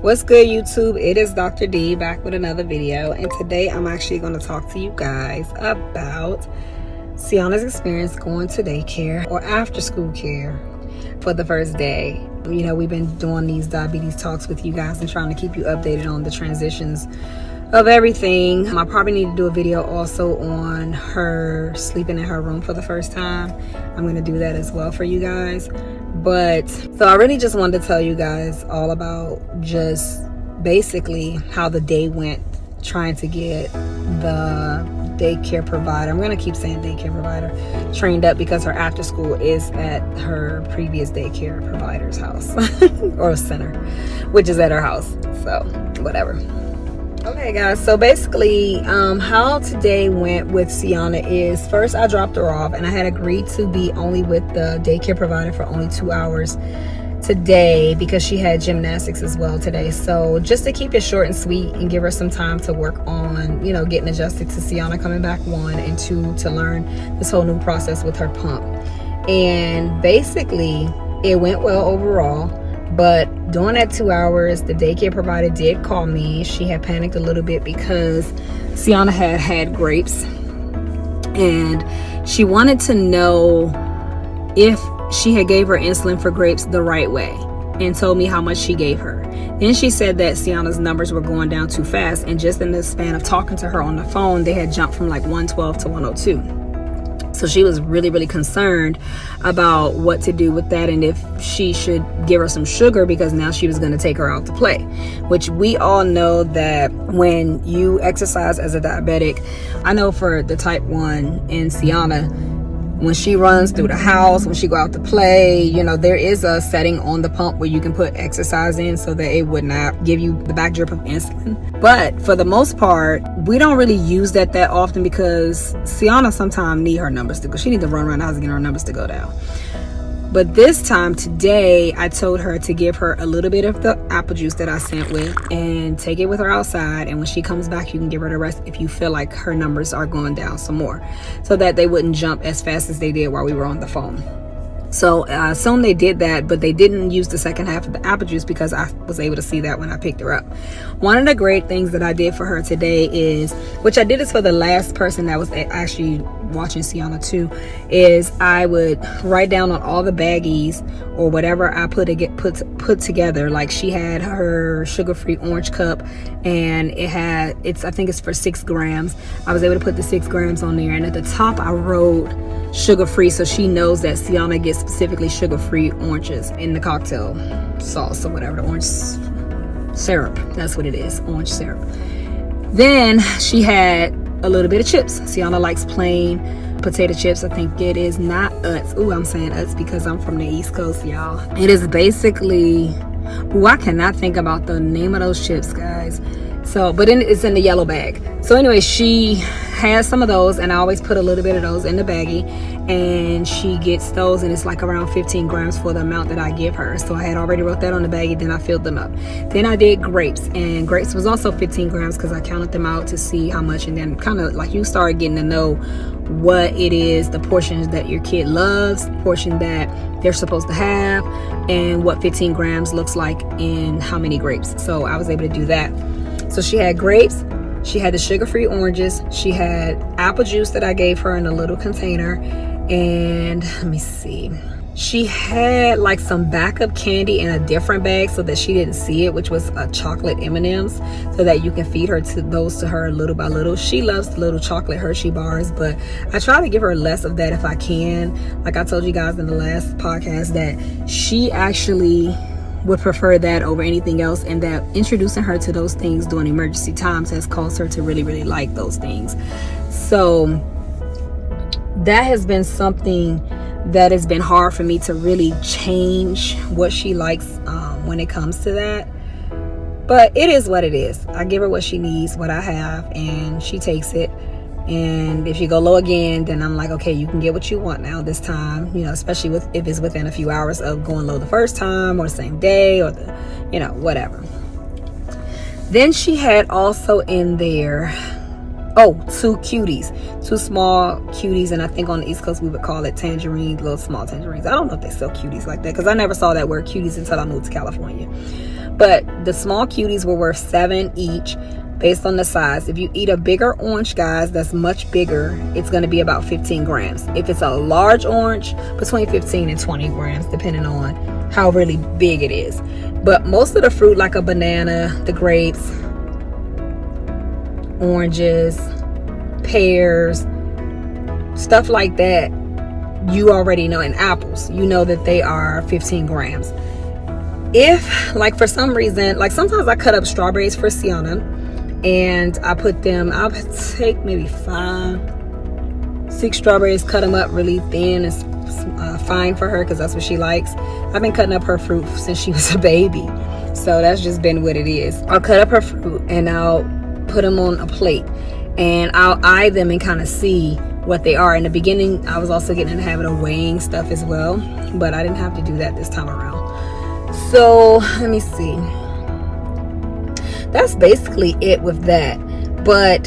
What's good, YouTube? It is Dr. D back with another video, and today I'm actually going to talk to you guys about Sienna's experience going to daycare or after school care for the first day. You know, we've been doing these diabetes talks with you guys and trying to keep you updated on the transitions of everything. I probably need to do a video also on her sleeping in her room for the first time. I'm going to do that as well for you guys. But so I really just wanted to tell you guys all about just basically how the day went trying to get the daycare provider, I'm going to keep saying daycare provider, trained up, because her after school is at her previous daycare provider's house or center, which is at her house. So whatever. Okay guys, so basically how today went with Sienna is, first I dropped her off and I had agreed to be only with the daycare provider for only 2 hours today because she had gymnastics as well today. So just to keep it short and sweet and give her some time to work on, you know, getting adjusted to Sienna coming back, 1, and 2, to learn this whole new process with her pump. And basically it went well overall. But during that 2 hours, the daycare provider did call me. She had panicked a little bit because Sienna had grapes, and she wanted to know if she had gave her insulin for grapes the right way, and told me how much she gave her. Then she said that Sienna's numbers were going down too fast, and just in the span of talking to her on the phone, they had jumped from like 112 to 102. So she was really concerned about what to do with that, and if she should give her some sugar, because now she was going to take her out to play, which we all know that when you exercise as a diabetic, I know for the type 1 in Sienna, when she runs through the house, when she go out to play, you know, there is a setting on the pump where you can put exercise in so that it would not give you the back drip of insulin. But for the most part, we don't really use that often, because Sienna sometimes need her numbers to go. She need to run around the house and get her numbers to go down. But this time today, I told her to give her a little bit of the apple juice that I sent with and take it with her outside. And when she comes back, you can give her the rest if you feel like her numbers are going down some more, so that they wouldn't jump as fast as they did while we were on the phone. So I assume they did that, but they didn't use the second half of the apple juice because I was able to see that when I picked her up. One of the great things that I did for her today is, which I did this for the last person that was actually watching Sienna too, is I would write down on all the baggies or whatever I put together. Like she had her sugar-free orange cup, and I think it's for 6 grams. I was able to put the 6 grams on there, and at the top I wrote sugar-free, so she knows that Sienna gets specifically sugar-free oranges in the cocktail sauce or whatever, the orange syrup, that's what it is, orange syrup. Then she had a little bit of chips. Sienna likes plain potato chips. I think it is not Utz. Ooh, I'm saying Utz because I'm from the East Coast, y'all. It is basically, I cannot think about the name of those chips, guys. So, but it's in the yellow bag. So anyway, she has some of those, and I always put a little bit of those in the baggie, and she gets those, and it's like around 15 grams for the amount that I give her. So I had already wrote that on the baggie, then I filled them up. Then I did grapes, and grapes was also 15 grams because I counted them out to see how much, and then kind of like you start getting to know what it is, the portions that your kid loves, the portion that they're supposed to have, and what 15 grams looks like in how many grapes. So I was able to do that. So she had grapes, she had the sugar-free oranges, she had apple juice that I gave her in a little container, and let me see, she had like some backup candy in a different bag so that she didn't see it, which was a chocolate M&Ms, so that you can feed her to her little by little. She loves the little chocolate Hershey bars, but I try to give her less of that if I can. Like I told you guys in the last podcast that she actually would prefer that over anything else, and that introducing her to those things during emergency times has caused her to really like those things. So that has been something that has been hard for me to really change what she likes when it comes to that. But it is what it is. I give her what she needs, what I have, and she takes it. And if you go low again, then I'm like, okay, you can get what you want now this time, you know, especially if it's within a few hours of going low the first time, or the same day, or whatever. Then she had also in there, 2 cuties, 2 small cuties, and I think on the East Coast we would call it tangerines, little small tangerines. I don't know if they sell cuties like that, because I never saw that word cuties until I moved to California. but the small cuties were worth $7 each based on the size. If you eat a bigger orange, guys, that's much bigger, it's going to be about 15 grams. If it's a large orange, between 15 and 20 grams, depending on how really big it is. But most of the fruit, like a banana, the grapes, oranges, pears, stuff like that, you already know. And apples, you know that they are 15 grams. If, like, for some reason, like sometimes I cut up strawberries for Sienna, and I put them, I'll take maybe 5-6 strawberries, cut them up really thin and fine for her, because that's what she likes. I've been cutting up her fruit since she was a baby, so that's just been what it is. I'll cut up her fruit and I'll put them on a plate, and I'll eye them and kind of see what they are. In the beginning, I was also getting in the habit of weighing stuff as well, but I didn't have to do that this time around. So let me see. That's basically it with that. But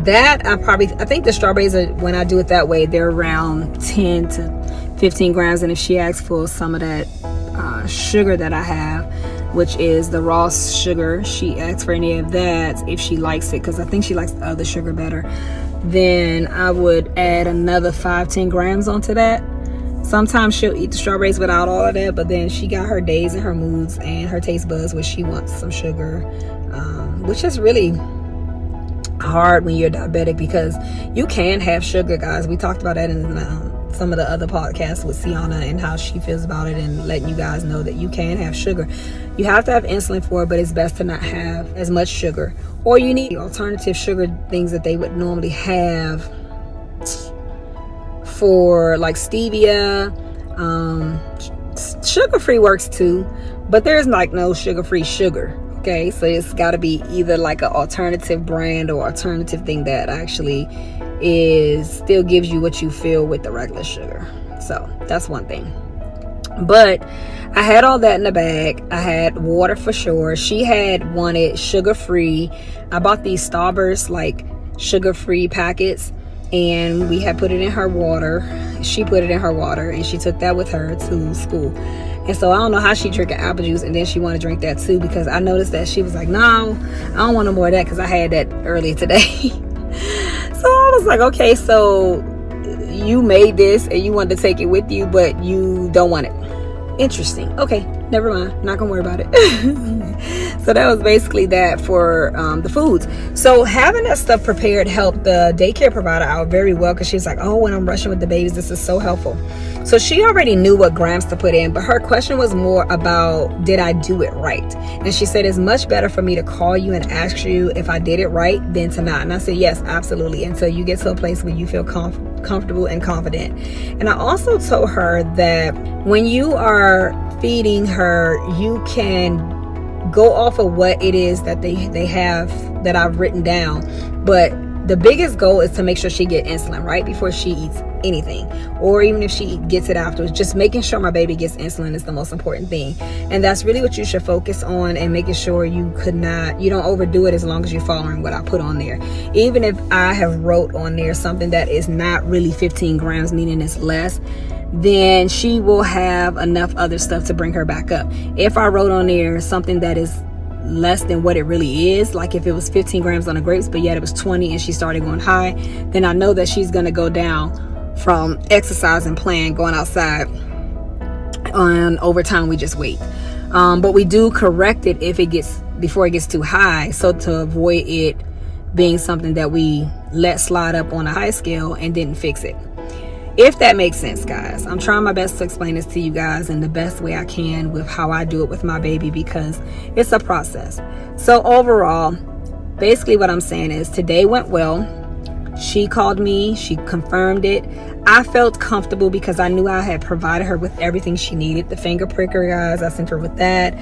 that I think the strawberries are, when I do it that way, they're around 10 to 15 grams. And if she asks for some of that sugar that I have, which is the raw sugar, she asks for any of that if she likes it, because I think she likes the other sugar better, then I would add another 5-10 grams onto that. Sometimes she'll eat the strawberries without all of that, but then she got her days and her moods and her taste buds where she wants some sugar, which is really hard when you're diabetic, because you can have sugar, guys. We talked about that in some of the other podcasts with Sienna and how she feels about it, and letting you guys know that you can have sugar. You have to have insulin for it, but it's best to not have as much sugar. Or you need alternative sugar things that they would normally have for, like stevia. Sugar-free works too, but there's like no sugar-free sugar. Okay, so it's got to be either like an alternative brand or alternative thing that actually still gives you what you feel with the regular sugar. So that's one thing. But I had all that in the bag. I had water for sure. She had wanted sugar-free. I bought these Starburst like sugar-free packets, and we had put it in her water. She put it in her water, and she took that with her to school. And so I don't know how she drinking apple juice, and then she wanted to drink that too, because I noticed that she was like, no, I don't want no more of that, because I had that earlier today. So I was like, okay, so you made this and you wanted to take it with you, but you don't want it. Interesting. Okay, never mind, not gonna worry about it. So that was basically that for the foods. So having that stuff prepared helped the daycare provider out very well, because she was like, oh, when I'm rushing with the babies, this is so helpful. So she already knew what grams to put in, but her question was more about, did I do it right? And she said, it's much better for me to call you and ask you if I did it right than to not. And I said, yes, absolutely, until you get to a place where you feel comfortable and confident. And I also told her that when you are feeding her, you can go off of what it is that they have that I've written down, but the biggest goal is to make sure she get insulin right before she eats anything, or even if she gets it afterwards. Just making sure my baby gets insulin is the most important thing, and that's really what you should focus on, and making sure you don't overdo it, as long as you're following what I put on there. Even if I have wrote on there something that is not really 15 grams, meaning it's less, then she will have enough other stuff to bring her back up. If I wrote on there something that is less than what it really is, like if it was 15 grams on the grapes but yet it was 20 and she started going high, then I know that she's going to go down from exercise and playing, going outside, and over time we just wait. But we do correct it before it gets too high, so to avoid it being something that we let slide up on a high scale and didn't fix it. If that makes sense, guys. I'm trying my best to explain this to you guys in the best way I can with how I do it with my baby, because it's a process. So overall, basically what I'm saying is today went well. She called me, she confirmed it. I felt comfortable because I knew I had provided her with everything she needed. The finger pricker, guys, I sent her with that.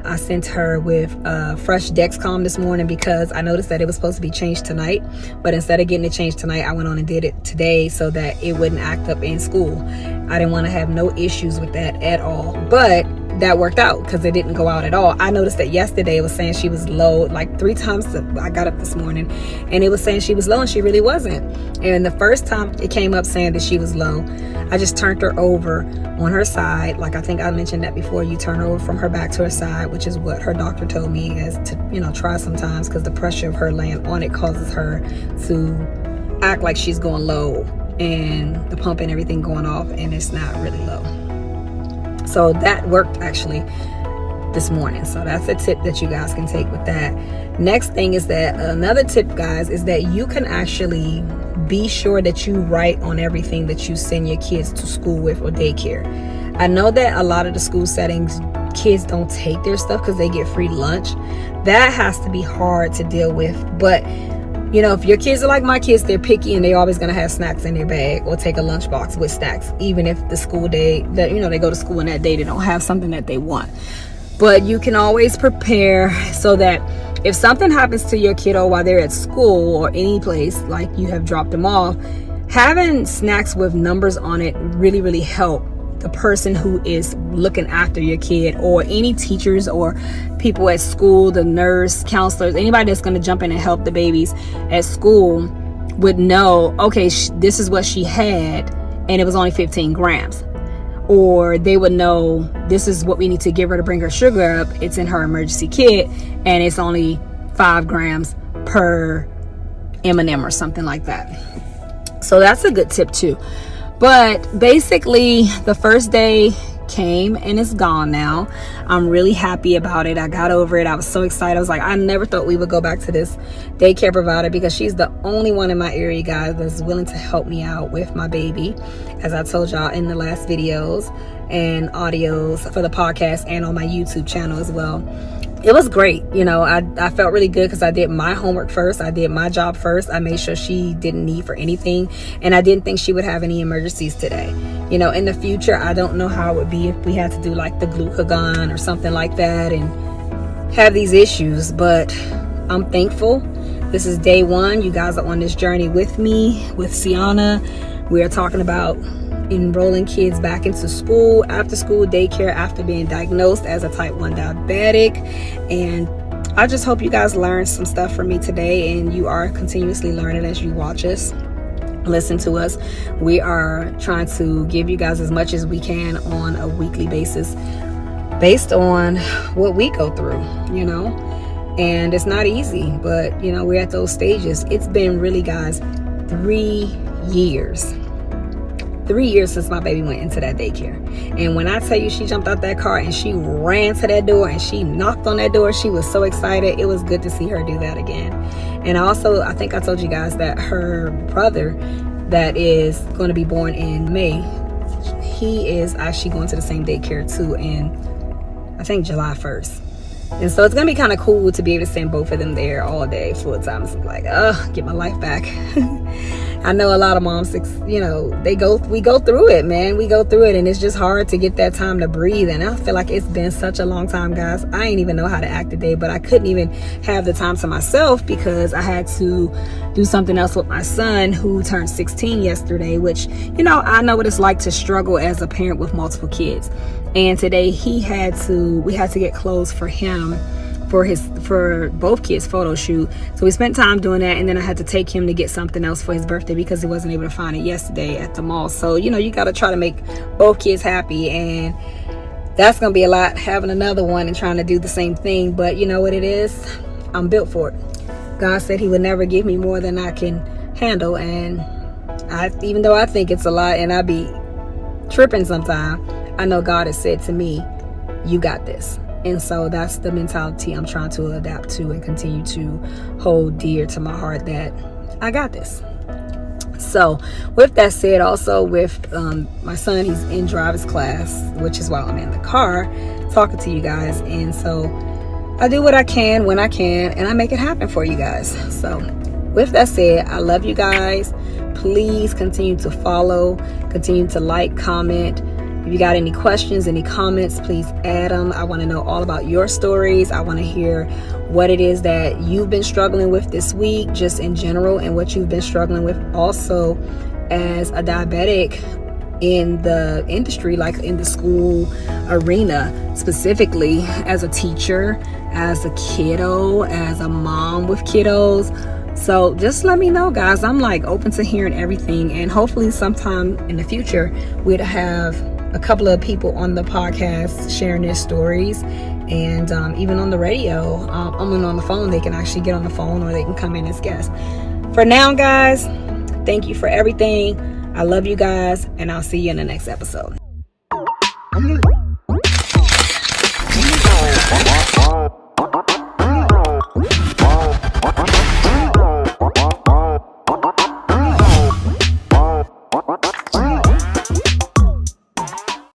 I sent her with fresh Dexcom this morning, because I noticed that it was supposed to be changed tonight, but instead of getting it changed tonight, I went on and did it today so that it wouldn't act up in school. I didn't want to have no issues with that at all. But that worked out because it didn't go out at all. I noticed that yesterday it was saying she was low, like 3 times. I got up this morning and it was saying she was low and she really wasn't. And the first time it came up saying that she was low, I just turned her over on her side. Like I think I mentioned that before, you turn her over from her back to her side, which is what her doctor told me is to, try sometimes, because the pressure of her laying on it causes her to act like she's going low and the pump and everything going off, and it's not really low. So that worked actually this morning. So that's a tip that you guys can take with that. Next thing is that another tip, guys, is that you can actually be sure that you write on everything that you send your kids to school with or daycare. I know that a lot of the school settings, kids don't take their stuff because they get free lunch. That has to be hard to deal with. But if your kids are like my kids, they're picky and they're always going to have snacks in their bag or take a lunchbox with snacks, even if the school day that they go to school and that day they don't have something that they want. But you can always prepare so that if something happens to your kiddo while they're at school or any place, like you have dropped them off, having snacks with numbers on it really, really help the person who is looking after your kid, or any teachers or people at school, the nurse, counselors, anybody that's going to jump in and help the babies at school would know, okay, this is what she had and it was only 15 grams. Or they would know this is what we need to give her to bring her sugar up. It's in her emergency kit and it's only 5 grams per M&M or something like that. So that's a good tip too. But basically the first day came and it's gone now. I'm really happy about it. I got over it. I was so excited. I was like, I never thought we would go back to this daycare provider, because she's the only one in my area, guys, that's willing to help me out with my baby, as I told y'all in the last videos and audios for the podcast and on my YouTube channel as well. It was great. I felt really good because I did my homework first. I did my job first. I made sure she didn't need for anything, and I didn't think she would have any emergencies today. In the future, I don't know how it would be if we had to do like the glucagon or something like that and have these issues, but I'm thankful. This is day 1. You guys are on this journey with me, with Sienna. We are talking about enrolling kids back into school, after school daycare, after being diagnosed as a type 1 diabetic. And I just hope you guys learned some stuff from me today, and you are continuously learning as you watch us, listen to us. We are trying to give you guys as much as we can on a weekly basis based on what we go through, and it's not easy, but we're at those stages. It's been really, guys, 3 years. 3 years since my baby went into that daycare. And when I tell you, she jumped out that car and she ran to that door and she knocked on that door, she was so excited. It was good to see her do that again. And also, I think I told you guys that her brother that is going to be born in May, he is actually going to the same daycare too, in I think July 1st. And so it's going to be kind of cool to be able to send both of them there all day full time. It's like, get my life back. I know a lot of moms, we go through it, man. We go through it, and it's just hard to get that time to breathe. And I feel like it's been such a long time, guys. I ain't even know how to act today, but I couldn't even have the time to myself because I had to do something else with my son, who turned 16 yesterday, which, I know what it's like to struggle as a parent with multiple kids. And today we had to get clothes for him for both kids' photo shoot. So we spent time doing that, and then I had to take him to get something else for his birthday because he wasn't able to find it yesterday at the mall. So you got to try to make both kids happy, and that's gonna be a lot, having another one and trying to do the same thing. But you know what it is, I'm built for it. God said he would never give me more than I can handle, and even though I think it's a lot and I be tripping sometimes, I know God has said to me, you got this. And so that's the mentality I'm trying to adapt to and continue to hold dear to my heart, that I got this. So with that said, also with my son, he's in driver's class, which is why I'm in the car talking to you guys. And so I do what I can when I can, and I make it happen for you guys. So with that said, I love you guys. Please continue to follow, continue to like, comment. If you got any questions, any comments, please add them. I want to know all about your stories. I want to hear what it is that you've been struggling with this week, just in general, and what you've been struggling with also as a diabetic in the industry, like in the school arena, specifically as a teacher, as a kiddo, as a mom with kiddos. So just let me know, guys. I'm like open to hearing everything, and hopefully sometime in the future we'd have a couple of people on the podcast sharing their stories, and even on the radio, on the phone. They can actually get on the phone, or they can come in as guests. For now, guys, thank you for everything. I love you guys, and I'll see you in the next episode.